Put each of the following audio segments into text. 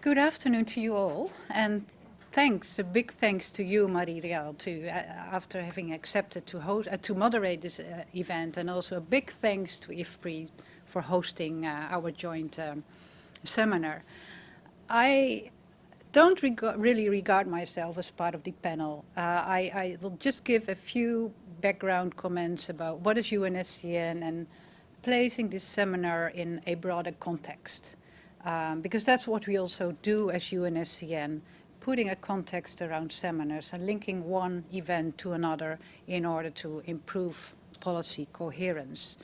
Good afternoon to you all, and a big thanks to you, Ruel, after having accepted to moderate this event, and also a big thanks to IFPRI for hosting our joint seminar. I don't really regard myself as part of the panel. I will just give a few background comments about what is UNSCN and placing this seminar in a broader context. Because that's what we also do as UNSCN, putting a context around seminars and linking one event to another in order to improve policy coherence.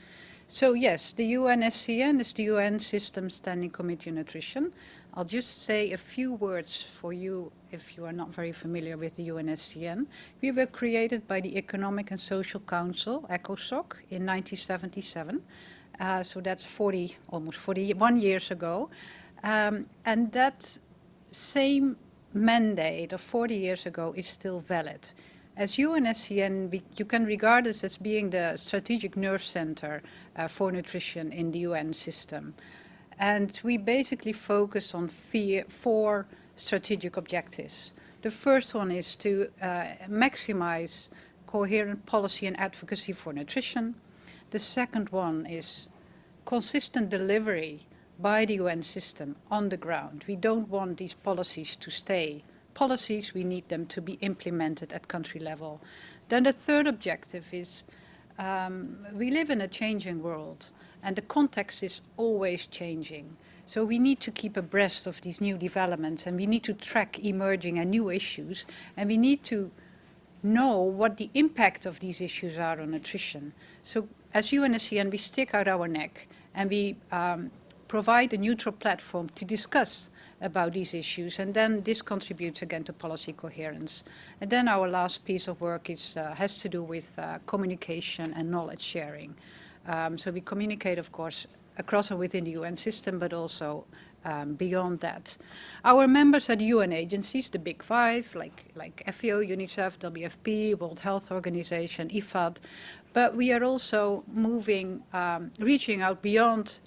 So yes, the UNSCN is the UN System Standing Committee on Nutrition. I'll just say a few words for you if you are not very familiar with the UNSCN. We were created by the Economic and Social Council, ECOSOC, in 1977. So that's almost 41 years ago. And that same mandate of 40 years ago is still valid. As UNSCN, you can regard us as being the strategic nerve center for nutrition in the UN system. And we basically focus on four strategic objectives. The first one is to maximize coherent policy and advocacy for nutrition. The second one is consistent delivery by the UN system on the ground. We don't want these policies to stay policies, we need them to be implemented at country level. Then the third objective is we live in a changing world and the context is always changing. So we need to keep abreast of these new developments and we need to track emerging and new issues and we need to know what the impact of these issues are on nutrition. So as UNSCN, we stick out our neck and we provide a neutral platform to discuss about these issues, and then this contributes again to policy coherence. And then our last piece of work has to do with communication and knowledge sharing. So we communicate, of course, across and within the UN system, but also beyond that. Our members are the UN agencies, the big five, like FAO, UNICEF, WFP, World Health Organization, IFAD. But we are also moving, reaching out beyond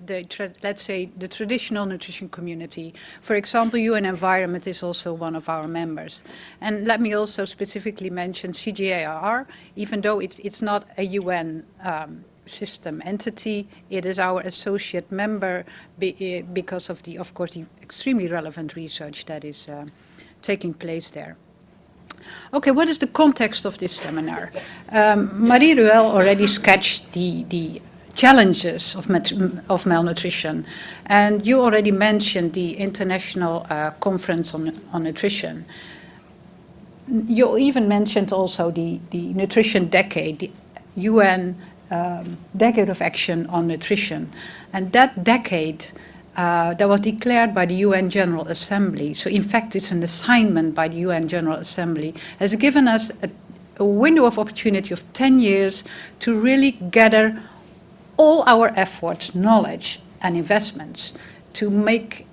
let's say, the traditional nutrition community. For example, UN Environment is also one of our members. And let me also specifically mention CGIAR, even though it's not a UN system entity, it is our associate member because of course, the extremely relevant research that is taking place there. Okay, what is the context of this seminar? Ruel already sketched the challenges of malnutrition, and you already mentioned the International Conference on Nutrition. You even mentioned also the Nutrition Decade, the UN Decade of Action on Nutrition, and that decade that was declared by the UN General Assembly. So in fact, it's an assignment by the UN General Assembly, has given us a window of opportunity of 10 years to really gather all our efforts, knowledge and investments to make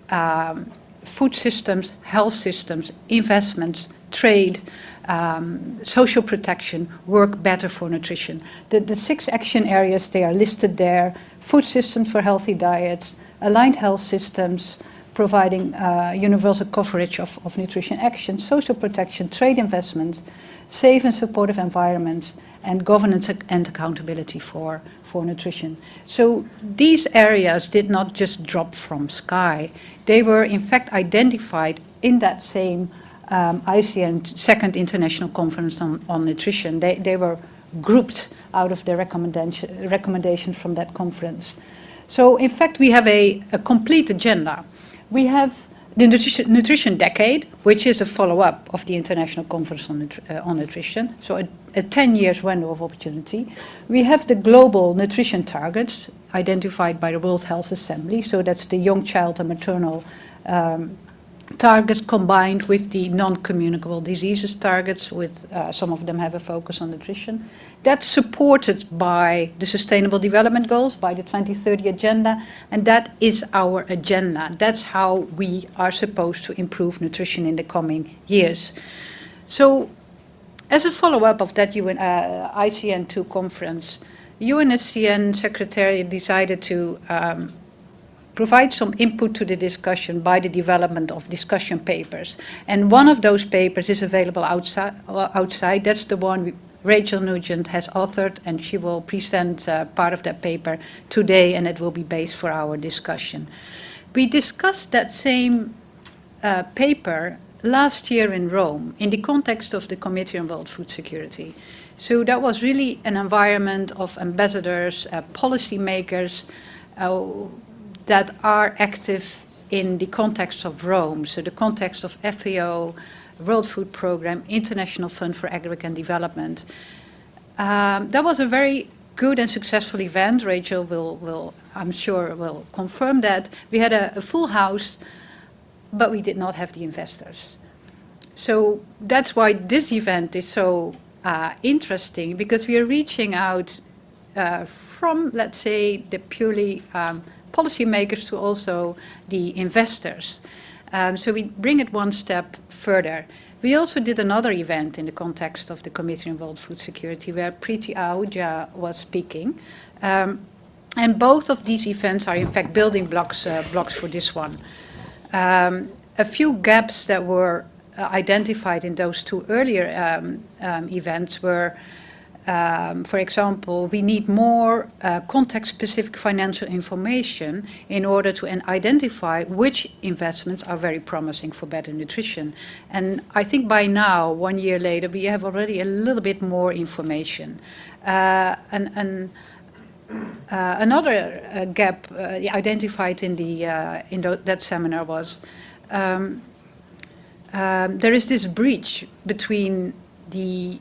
food systems, health systems, investments, trade, social protection work better for nutrition. The 6 action areas, they are listed there: food systems for healthy diets, aligned health systems, providing universal coverage of nutrition action, social protection, trade investments, safe and supportive environments, and governance and accountability for nutrition. So these areas did not just drop from sky. They were in fact identified in that same ICN Second International Conference on Nutrition. They were grouped out of the recommendations from that conference. So in fact, we have a complete agenda. We have the Nutrition Decade, which is a follow-up of the International Conference on Nutrition, so a 10 years window of opportunity. We have the Global Nutrition Targets identified by the World Health Assembly, so that's the young child and maternal targets combined with the non-communicable diseases targets, with some of them have a focus on nutrition. That's supported by the Sustainable Development Goals, by the 2030 Agenda, and that is our agenda. That's how we are supposed to improve nutrition in the coming years. So, as a follow-up of that ICN2 conference, UNSCN Secretariat decided to provide some input to the discussion by the development of discussion papers. And one of those papers is available outside. That's the one Rachel Nugent has authored, and she will present part of that paper today, and it will be based for our discussion. We discussed that same paper last year in Rome in the context of the Committee on World Food Security. So that was really an environment of ambassadors, policymakers that are active in the context of Rome, so the context of FAO, World Food Programme, International Fund for Agriculture Development. That was a very good and successful event. Rachel will I'm sure, will confirm that. We had a full house, but we did not have the investors. So that's why this event is so interesting, because we are reaching out from, let's say, the purely policymakers to also the investors. So we bring it one step further. We also did another event in the context of the Committee on World Food Security where Preeti Ahuja was speaking. And both of these events are in fact building blocks for this one. A few gaps that were identified in those two earlier events were, for example, we need more context-specific financial information in order to identify which investments are very promising for better nutrition. And I think by now, 1 year later, we have already a little bit more information. Another gap identified in that seminar was there is this breach between the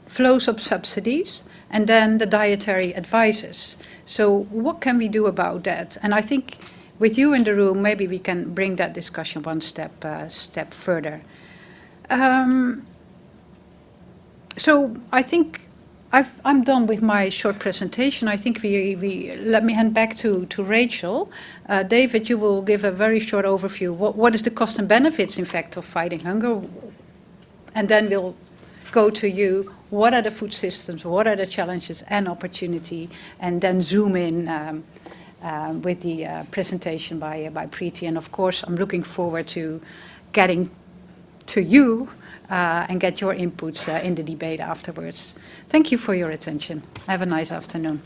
flows of subsidies and then the dietary advices. So what can we do about that? And I think with you in the room, maybe we can bring that discussion one step further. So I think I'm done with my short presentation. I think we let me hand back to Rachel. David, you will give a very short overview. What is the cost and benefits, in fact, of fighting hunger? And then we'll go to you. What are the food systems? What are the challenges and opportunity? And then zoom in with the presentation by Preeti. And of course, I'm looking forward to getting to you and get your inputs in the debate afterwards. Thank you for your attention. Have a nice afternoon.